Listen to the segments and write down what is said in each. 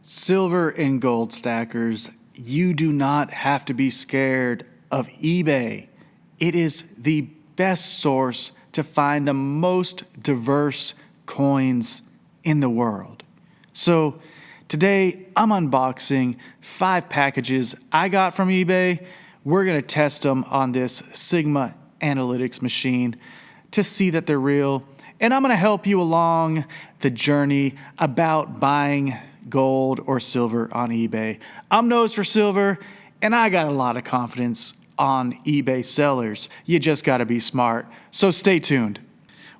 Silver and gold stackers, you do not have to be scared of eBay. It is the best source to find the most diverse coins in the world. So today I'm unboxing 5 packages I got from eBay. We're going to test them on this Sigma analytics machine to see that they're real. And I'm going to help you along the journey about buying gold or silver on eBay. I'm nose for silver, and I got a lot of confidence on eBay sellers. You just got to be smart. So stay tuned.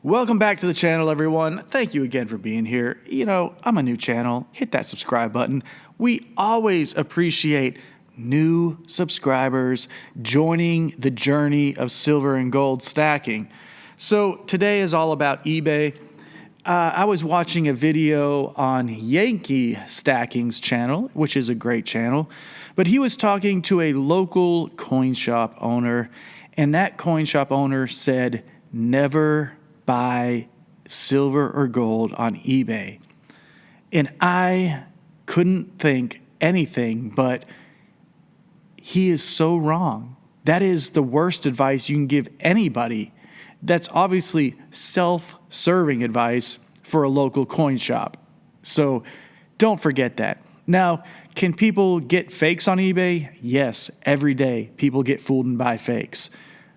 Welcome back to the channel, everyone. Thank you again for being here. You know, I'm a new channel. Hit that subscribe button. We always appreciate new subscribers joining the journey of silver and gold stacking. So today is all about eBay. I was watching a video on Yankee Stacking's channel, which is a great channel, but he was talking to a local coin shop owner, and that coin shop owner said, never buy silver or gold on eBay. And I couldn't think anything, but he is so wrong. That is the worst advice you can give anybody. That's obviously self-serving advice for a local coin shop. So don't forget that. Now, can people get fakes on eBay? Yes, every day people get fooled and buy fakes.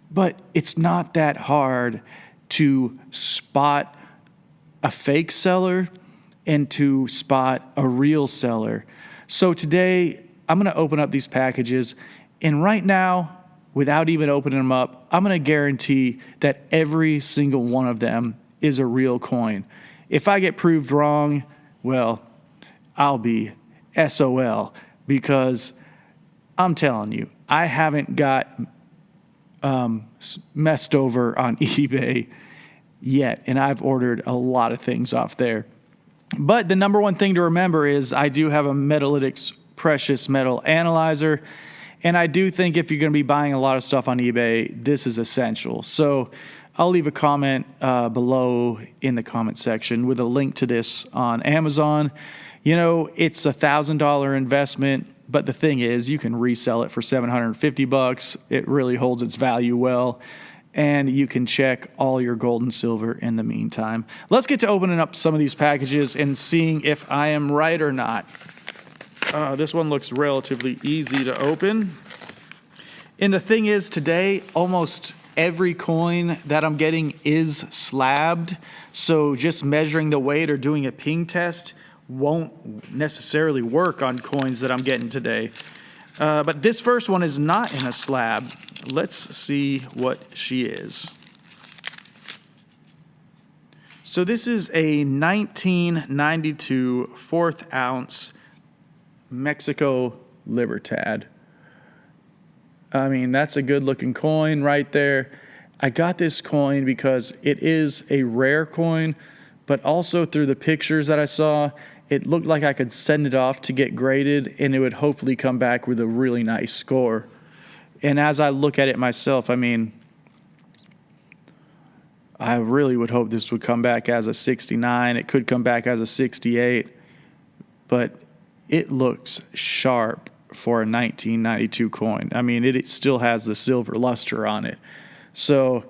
But it's not that hard to spot a fake seller and to spot a real seller. So today I'm going to open up these packages, and right now, without even opening them up, I'm going to guarantee that every single one of them is a real coin. If I get proved wrong, well, I'll be SOL, because I'm telling you, I haven't got messed over on eBay yet, and I've ordered a lot of things off there. But the number one thing to remember is I do have a Metalytics precious metal analyzer. And I do think if you're going to be buying a lot of stuff on eBay, this is essential. So I'll leave a comment below in the comment section with a link to this on Amazon. You know, it's $1,000 investment, but the thing is, you can resell it for $750. It really holds its value well, and you can check all your gold and silver in the meantime. Let's get to opening up some of these packages and seeing if I am right or not. This one looks relatively easy to open. And the thing is, today, almost every coin that I'm getting is slabbed. So just measuring the weight or doing a ping test won't necessarily work on coins that I'm getting today. But this first one is not in a slab. Let's see what she is. So this is a 1992 4th ounce Mexico Libertad. I mean, that's a good looking coin right there. I got this coin because it is a rare coin, but also through the pictures that I saw, it looked like I could send it off to get graded and it would hopefully come back with a really nice score. And as I look at it myself, I mean, I really would hope this would come back as a 69. It could come back as a 68, but it looks sharp for a 1992 coin. I mean, it still has the silver luster on it. So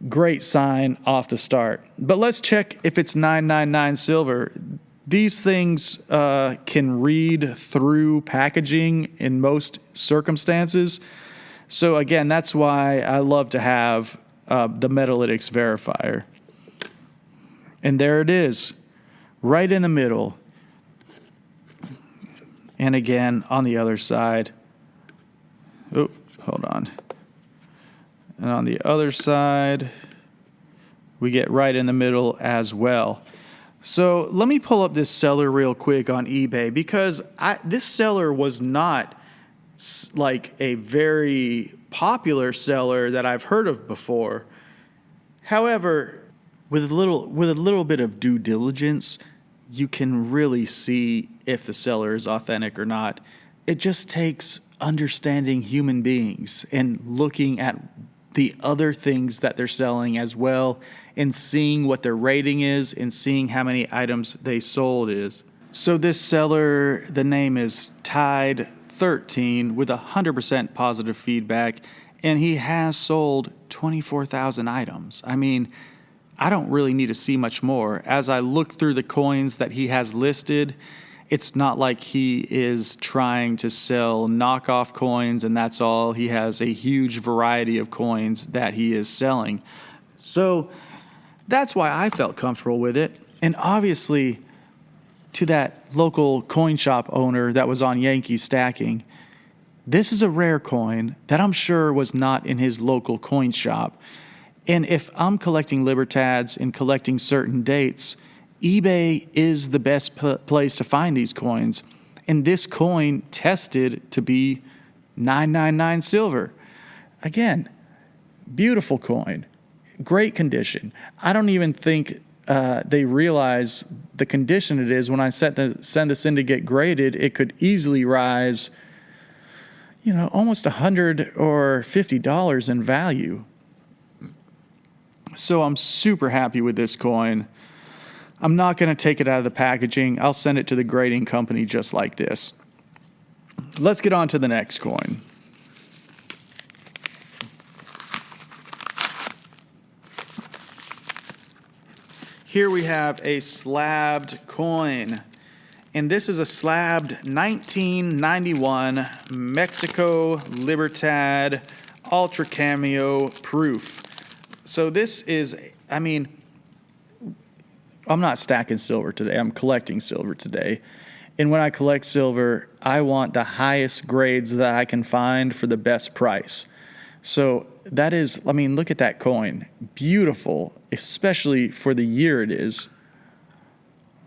great sign off the start. But let's check if it's 999 silver. These things can read through packaging in most circumstances. So again, that's why I love to have the Metalytics verifier. And there it is, right in the middle. And again, on the other side, oh, hold on. And on the other side, we get right in the middle as well. So let me pull up this seller real quick on eBay, because this seller was not like a very popular seller that I've heard of before. However, with a little bit of due diligence, you can really see if the seller is authentic or not. It just takes understanding human beings and looking at the other things that they're selling as well, and seeing what their rating is and seeing how many items they sold is. So this seller, the name is Tide13 with 100% positive feedback, and he has sold 24,000 items. I mean, I don't really need to see much more. As I look through the coins that he has listed, it's not like he is trying to sell knockoff coins and that's all. He has a huge variety of coins that he is selling. So that's why I felt comfortable with it. And obviously, to that local coin shop owner that was on Yankee Stacking, this is a rare coin that I'm sure was not in his local coin shop. And if I'm collecting Libertads and collecting certain dates, eBay is the best place to find these coins. And this coin tested to be 999 silver. Again, beautiful coin, great condition. I don't even think they realize the condition it is. When I send this in to get graded, it could easily rise, almost $100 or $50 in value. So I'm super happy with this coin. I'm not going to take it out of the packaging. I'll send it to the grading company just like this. Let's get on to the next coin. Here we have a slabbed coin, and this is a slabbed 1991 Mexico Libertad Ultra Cameo proof. So this is, I'm not stacking silver today. I'm collecting silver today. And when I collect silver, I want the highest grades that I can find for the best price. So that is, look at that coin. Beautiful, especially for the year it is.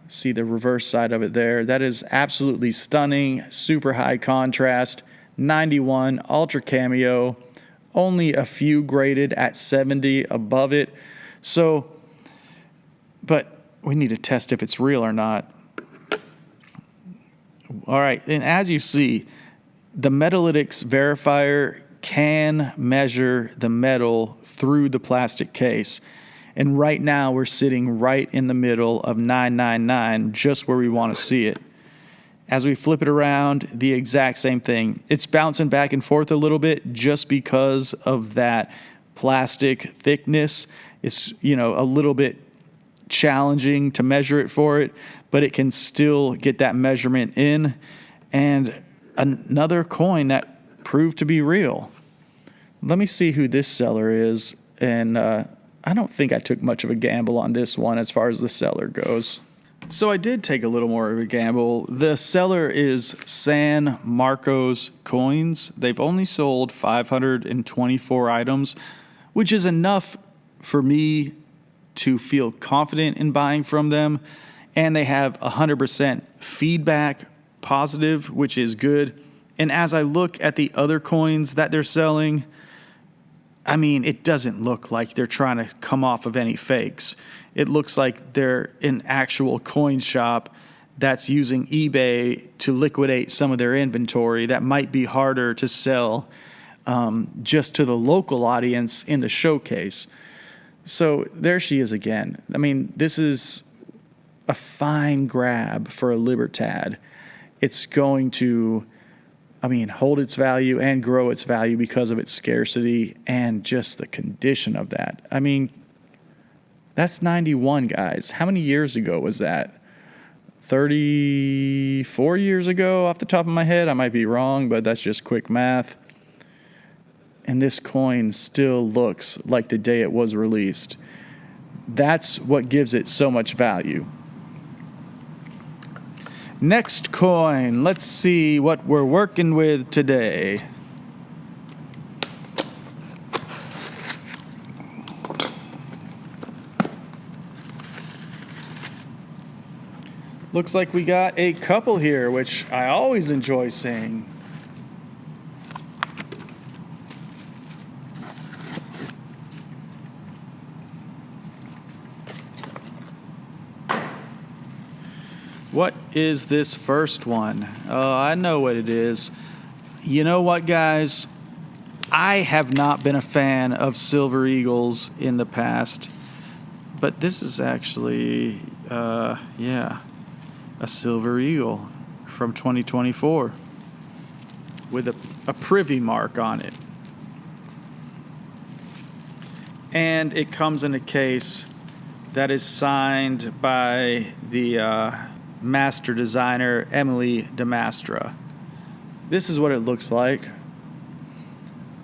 See the reverse side of it there. That is absolutely stunning, super high contrast, 91, ultra cameo, only a few graded at 70 above it. So, but we need to test if it's real or not. All right, and as you see, the Metalytics verifier can measure the metal through the plastic case. And right now we're sitting right in the middle of 999, just where we want to see it. As we flip it around, the exact same thing. It's bouncing back and forth a little bit just because of that plastic thickness. It's, a little bit challenging to measure it for it, but it can still get that measurement in. And another coin that proved to be real. Let me see who this seller is. And I don't think I took much of a gamble on this one as far as the seller goes. So I did take a little more of a gamble. The seller is San Marcos Coins. They've only sold 524 items, which is enough for me to feel confident in buying from them. And they have 100% feedback positive, which is good. And as I look at the other coins that they're selling, it doesn't look like they're trying to come off of any fakes. It looks like they're an actual coin shop that's using eBay to liquidate some of their inventory that might be harder to sell just to the local audience in the showcase. So there she is again. This is a fine grab for a Libertad. It's going to, hold its value and grow its value because of its scarcity and just the condition of that. That's 91, guys. How many years ago was that? 34 years ago off the top of my head. I might be wrong, but that's just quick math. And this coin still looks like the day it was released. That's what gives it so much value. Next coin. Let's see what we're working with today. Looks like we got a couple here, which I always enjoy seeing. What is this first one? Oh, I know what it is. You know what, guys? I have not been a fan of Silver Eagles in the past, but this is actually, a Silver Eagle from 2024 with a privy mark on it. And it comes in a case that is signed by the master designer, Emily DeMastra. This is what it looks like.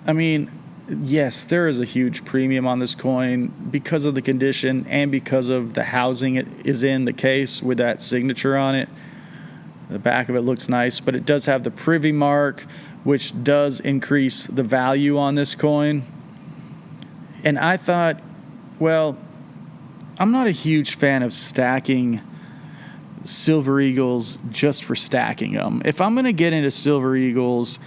I mean, yes, there is a huge premium on this coin because of the condition and because of the housing it is in the case with that signature on it. The back of it looks nice, but it does have the privy mark, which does increase the value on this coin. And I thought, well, I'm not a huge fan of stacking Silver Eagles just for stacking them. If I'm going to get into Silver Eagles,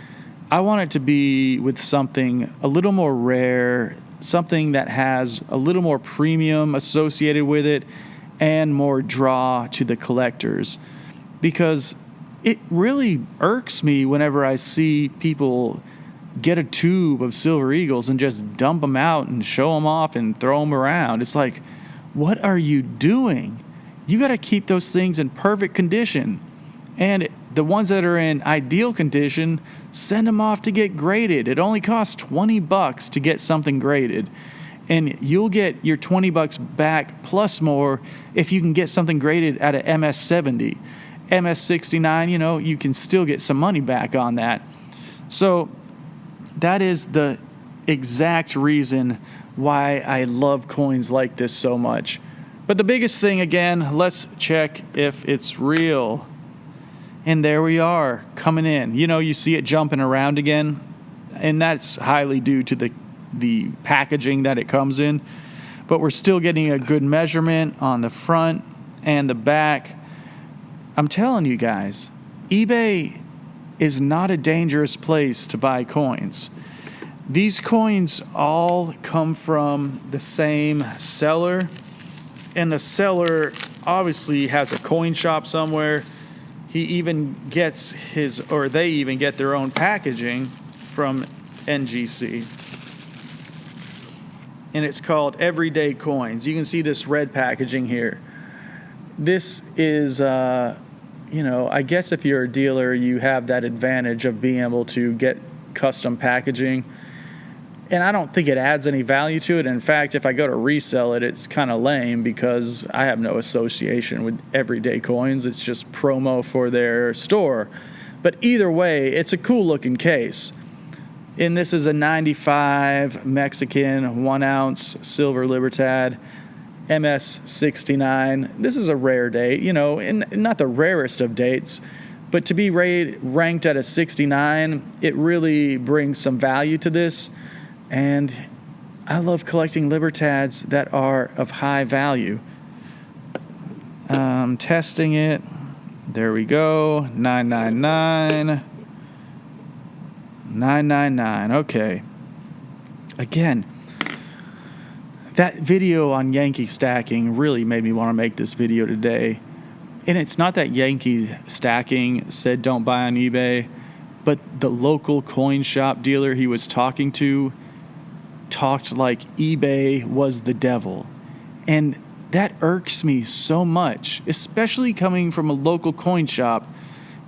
I want it to be with something a little more rare, something that has a little more premium associated with it and more draw to the collectors. Because it really irks me whenever I see people get a tube of Silver Eagles and just dump them out and show them off and throw them around. It's like, what are you doing? You got to keep those things in perfect condition. And the ones that are in ideal condition, send them off to get graded. It only costs $20 to get something graded. And you'll get your $20 back plus more if you can get something graded at a MS-70. MS-69, you can still get some money back on that. So that is the exact reason why I love coins like this so much. But the biggest thing, again, let's check if it's real. And there we are, coming in. You see it jumping around again, and that's highly due to the packaging that it comes in. But we're still getting a good measurement on the front and the back. I'm telling you guys, eBay is not a dangerous place to buy coins. These coins all come from the same seller, and the seller obviously has a coin shop somewhere. He even gets they even get their own packaging from NGC. And it's called Everyday Coins. You can see this red packaging here. This is, I guess if you're a dealer, you have that advantage of being able to get custom packaging. And I don't think it adds any value to it. In fact, if I go to resell it, it's kind of lame because I have no association with Everyday Coins. It's just promo for their store. But either way, it's a cool looking case. And this is a 95 Mexican 1 ounce silver Libertad MS-69. This is a rare date, and not the rarest of dates. But to be ranked at a 69, it really brings some value to this. And I love collecting Libertads that are of high value. Testing it. There we go. 999. 999. Okay. Again, that video on Yankee stacking really made me want to make this video today. And it's not that Yankee stacking said don't buy on eBay, but the local coin shop dealer he was talking to talked like eBay was the devil. And that irks me so much, especially coming from a local coin shop,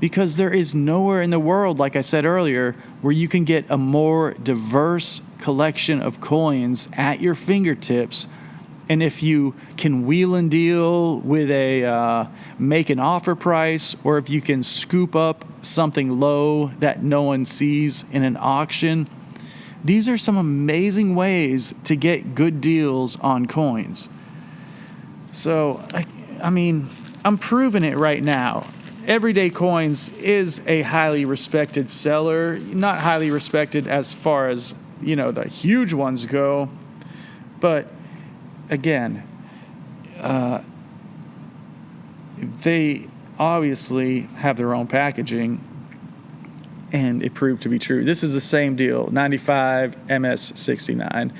because there is nowhere in the world, like I said earlier, where you can get a more diverse collection of coins at your fingertips. And if you can wheel and deal with a make an offer price, or if you can scoop up something low that no one sees in an auction, these are some amazing ways to get good deals on coins. So, I'm proving it right now. Everyday Coins is a highly respected seller. Not highly respected as far as, the huge ones go. But, again, they obviously have their own packaging. And it proved to be true. This is the same deal, 95 MS-69.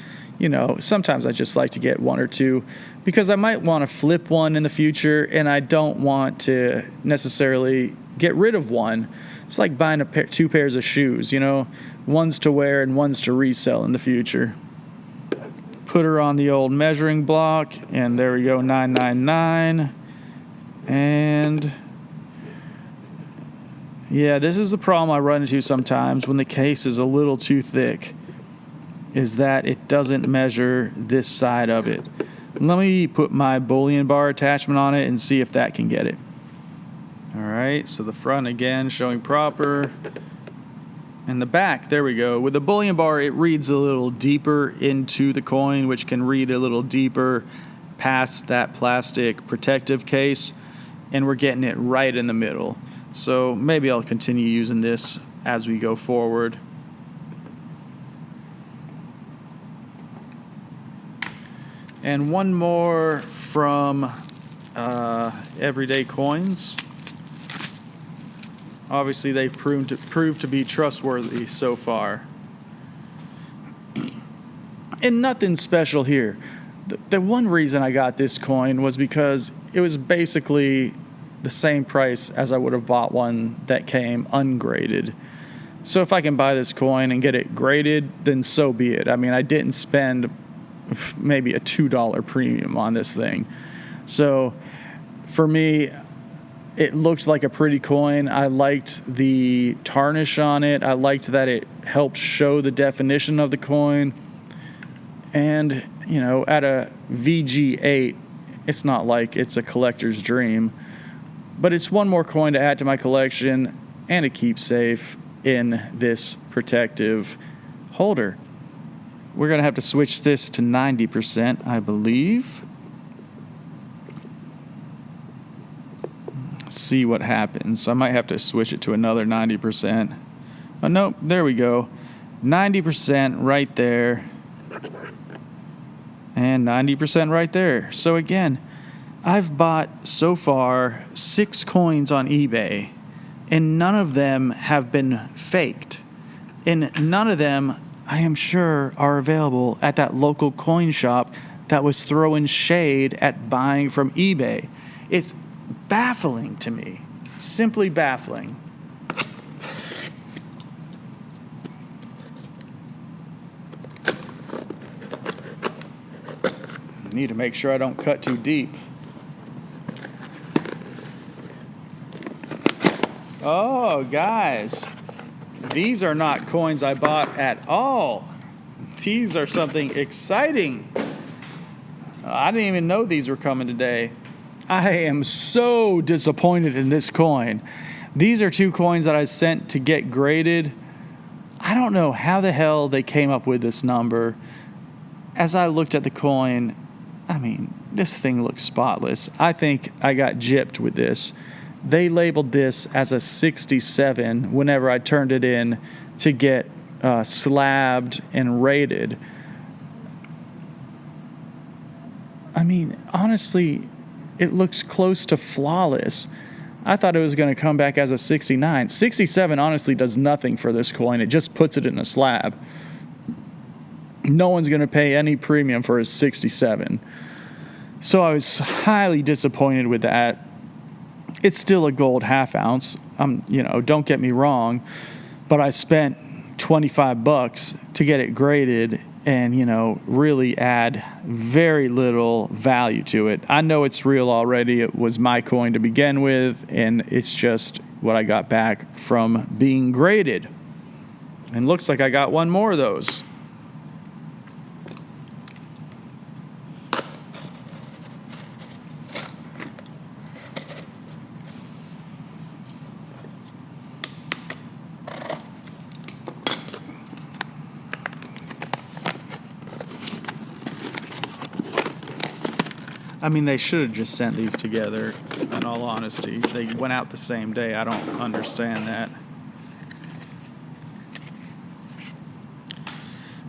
Sometimes I just like to get one or two because I might want to flip one in the future, and I don't want to necessarily get rid of one. It's like buying two pairs of shoes, one's to wear and one's to resell in the future. Put her on the old measuring block, and there we go, 999. And Yeah, this is the problem I run into sometimes when the case is a little too thick, is that it doesn't measure this side of it. Let me put my bullion bar attachment on it and see if that can get it. All right, so the front again showing proper. And the back, there we go. With the bullion bar, it reads a little deeper into the coin, which can read a little deeper past that plastic protective case. And we're getting it right in the middle. So maybe I'll continue using this as we go forward. And one more from Everyday Coins. Obviously, they've proved to be trustworthy so far. And nothing special here. The one reason I got this coin was because it was basically the same price as I would have bought one that came ungraded. So if I can buy this coin and get it graded, then so be it. I mean, I didn't spend maybe a $2 premium on this thing. So for me, it looked like a pretty coin. I liked the tarnish on it. I liked that it helped show the definition of the coin. And, you know, at a VG8, it's not like it's a collector's dream. But it's one more coin to add to my collection and a keepsafe in this protective holder. We're going to have to switch this to 90%, I believe. See what happens. I might have to switch it to another 90%. Oh, nope, there we go. 90% right there. And 90% right there. So again, I've bought so far 6 coins on eBay, and none of them have been faked. And none of them, I am sure, are available at that local coin shop that was throwing shade at buying from eBay. It's baffling to me. Simply baffling. Need to make sure I don't cut too deep. Oh, guys, these are not coins I bought at all. These are something exciting. I didn't even know these were coming today. I am so disappointed in this coin. These are 2 coins that I sent to get graded. I don't know how the hell they came up with this number. As I looked at the coin, I mean, this thing looks spotless. I think I got gypped with this. They labeled this as a 67 whenever I turned it in to get slabbed and rated. I mean, honestly, it looks close to flawless. I thought it was going to come back as a 69. 67 honestly does nothing for this coin. It just puts it in a slab. No one's going to pay any premium for a 67. So I was highly disappointed with that. It's still a gold half ounce. Don't get me wrong, but I spent $25 to get it graded and, really add very little value to it. I know it's real already. It was my coin to begin with, and it's just what I got back from being graded. And looks like I got one more of those. I mean, they should have just sent these together, in all honesty. They went out the same day. I don't understand that.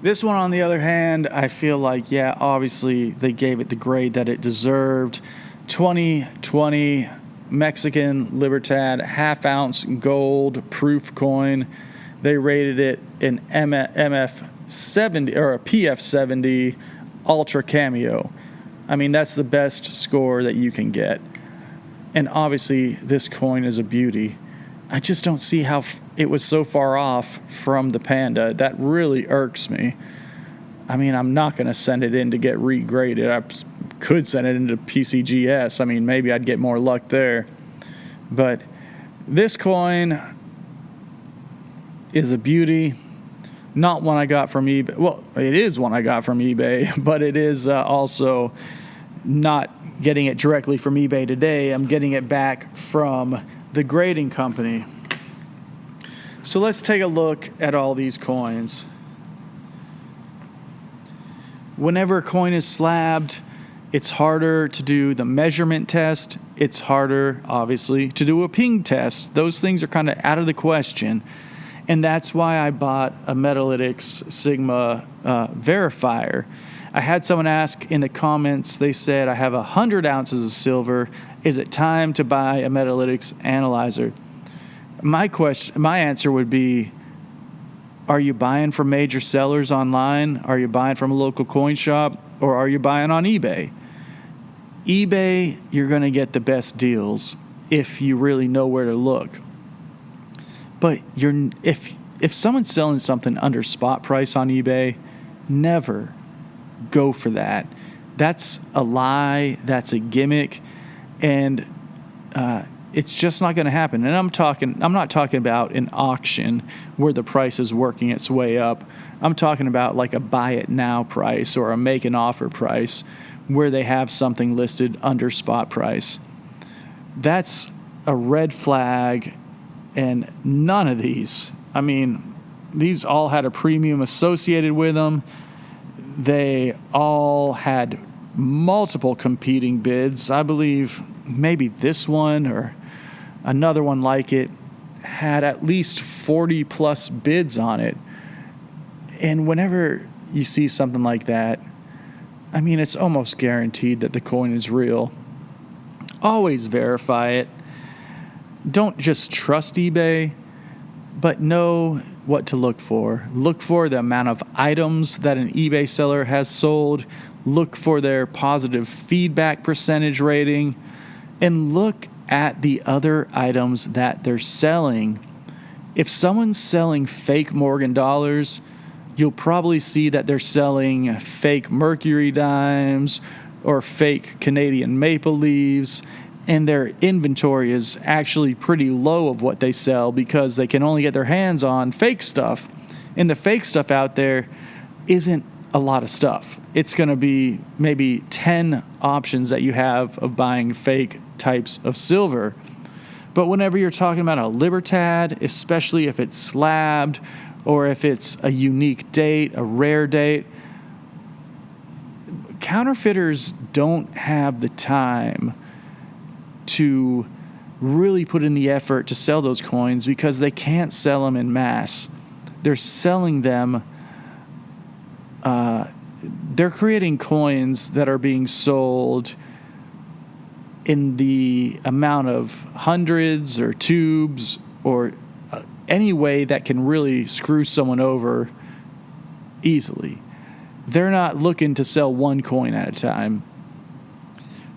This one, on the other hand, I feel like, yeah, obviously they gave it the grade that it deserved. 2020 Mexican Libertad half-ounce gold proof coin. They rated it an MF70 or a PF70 Ultra Cameo. I mean, that's the best score that you can get. And obviously, this coin is a beauty. I just don't see how it was so far off from the Panda. That really irks me. I mean, I'm not going to send it in to get regraded. I could send it into PCGS. I mean, maybe I'd get more luck there. But this coin, is a beauty. Not one I got from eBay. Well, it is one I got from eBay, but it is also not getting it directly from eBay today. I'm getting it back from the grading company. So let's take a look at all these coins. Whenever a coin is slabbed, it's harder to do the measurement test. It's harder, obviously, to do a ping test. Those things are kind of out of the question. And that's why I bought a Metalytics Sigma verifier. I had someone ask in the comments, they said, I have 100 ounces of silver. Is it time to buy a Metalytics analyzer? My answer would be, are you buying from major sellers online? Are you buying from a local coin shop? Or are you buying on eBay? eBay, you're going to get the best deals if you really know where to look. But if someone's selling something under spot price on eBay, never go for that. That's a lie. That's a gimmick, and it's just not going to happen. And I'm not talking about an auction where the price is working its way up. I'm talking about like a buy it now price or a make an offer price where they have something listed under spot price. That's a red flag. And none of these, these all had a premium associated with them. They all had multiple competing bids. I believe maybe this one or another one like it had at least 40 plus bids on it. And whenever you see something like that, it's almost guaranteed that the coin is real. Always verify it. Don't just trust eBay, but know what to look for. Look for the amount of items that an eBay seller has sold. Look for their positive feedback percentage rating. And look at the other items that they're selling. If someone's selling fake Morgan dollars, you'll probably see that they're selling fake Mercury dimes or fake Canadian maple leaves. And their inventory is actually pretty low of what they sell because they can only get their hands on fake stuff. And the fake stuff out there isn't a lot of stuff. It's going to be maybe 10 options that you have of buying fake types of silver. But whenever you're talking about a Libertad, especially if it's slabbed or if it's a unique date, a rare date, counterfeiters don't have the time to really put in the effort to sell those coins because they can't sell them in mass. They're selling them, they're creating coins that are being sold in the amount of hundreds or tubes or any way that can really screw someone over easily. They're not looking to sell one coin at a time.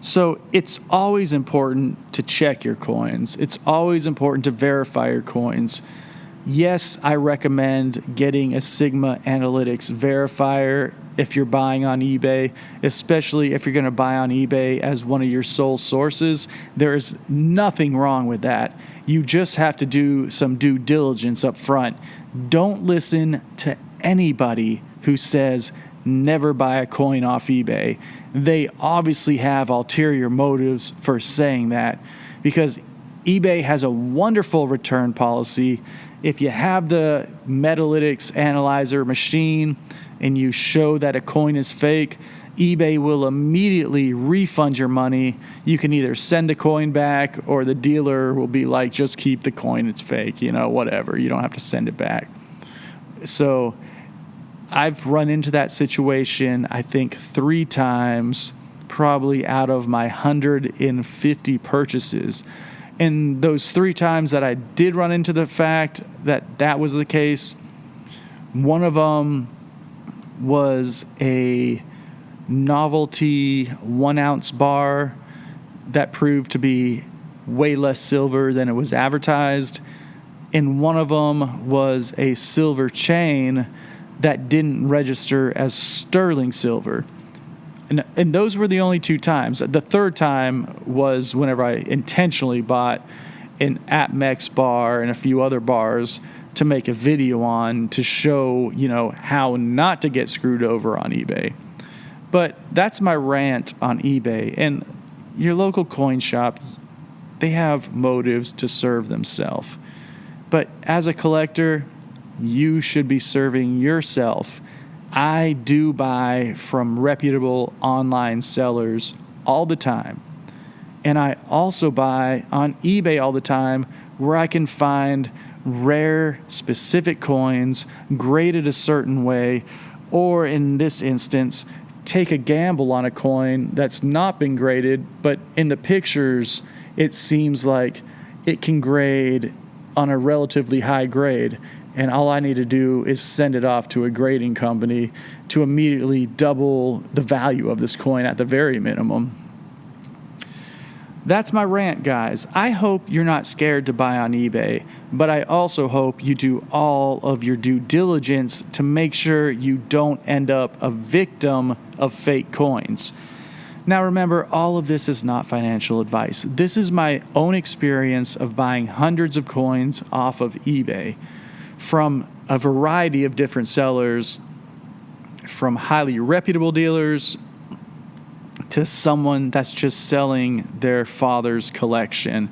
So it's always important to check your coins. It's always important to verify your coins. Yes, I recommend getting a Sigma Analytics verifier if you're buying on eBay, especially if you're going to buy on eBay as one of your sole sources. There is nothing wrong with that. You just have to do some due diligence up front. Don't listen to anybody who says never buy a coin off eBay. They obviously have ulterior motives for saying that because eBay has a wonderful return policy. If you have the Metalytics analyzer machine and you show that a coin is fake, eBay will immediately refund your money. You can either send the coin back or the dealer will be like, just keep the coin, it's fake, whatever. You don't have to send it back. So I've run into that situation, I think 3 times, probably out of my 150 purchases. And those 3 times that I did run into the fact that that was the case, one of them was a novelty 1-ounce bar that proved to be way less silver than it was advertised. And one of them was a silver chain that didn't register as sterling silver. And those were the only 2 times. The third time was whenever I intentionally bought an APMEX bar and a few other bars to make a video on to show, how not to get screwed over on eBay. But that's my rant on eBay. And your local coin shop, they have motives to serve themselves. But as a collector, you should be serving yourself. I do buy from reputable online sellers all the time. And I also buy on eBay all the time, where I can find rare, specific coins graded a certain way, or in this instance, take a gamble on a coin that's not been graded, but in the pictures, it seems like it can grade on a relatively high grade. And all I need to do is send it off to a grading company to immediately double the value of this coin at the very minimum. That's my rant, guys. I hope you're not scared to buy on eBay, but I also hope you do all of your due diligence to make sure you don't end up a victim of fake coins. Now remember, all of this is not financial advice. This is my own experience of buying hundreds of coins off of eBay from a variety of different sellers, from highly reputable dealers to someone that's just selling their father's collection.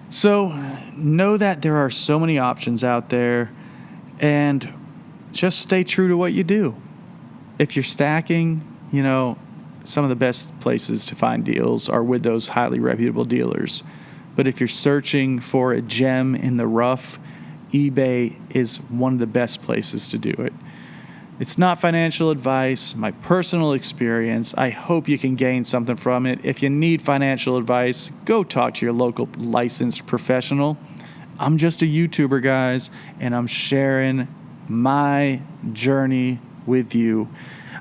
So know that there are so many options out there, and just stay true to what you do. If you're stacking, some of the best places to find deals are with those highly reputable dealers. But if you're searching for a gem in the rough, eBay is one of the best places to do it. It's not financial advice, my personal experience. I hope you can gain something from it. If you need financial advice, go talk to your local licensed professional. I'm just a YouTuber, guys, and I'm sharing my journey with you.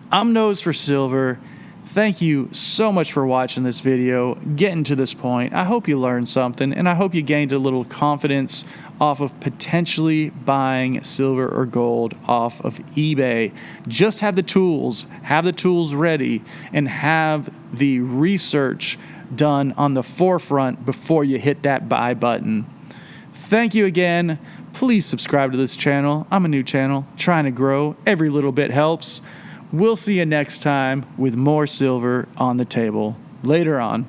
I'm Nose for Silver. Thank you so much for watching this video, getting to this point. I hope you learned something, and I hope you gained a little confidence off of potentially buying silver or gold off of eBay. Just have the tools ready, and have the research done on the forefront before you hit that buy button. Thank you again. Please subscribe to this channel. I'm a new channel, trying to grow. Every little bit helps. We'll see you next time with more silver on the table. Later on.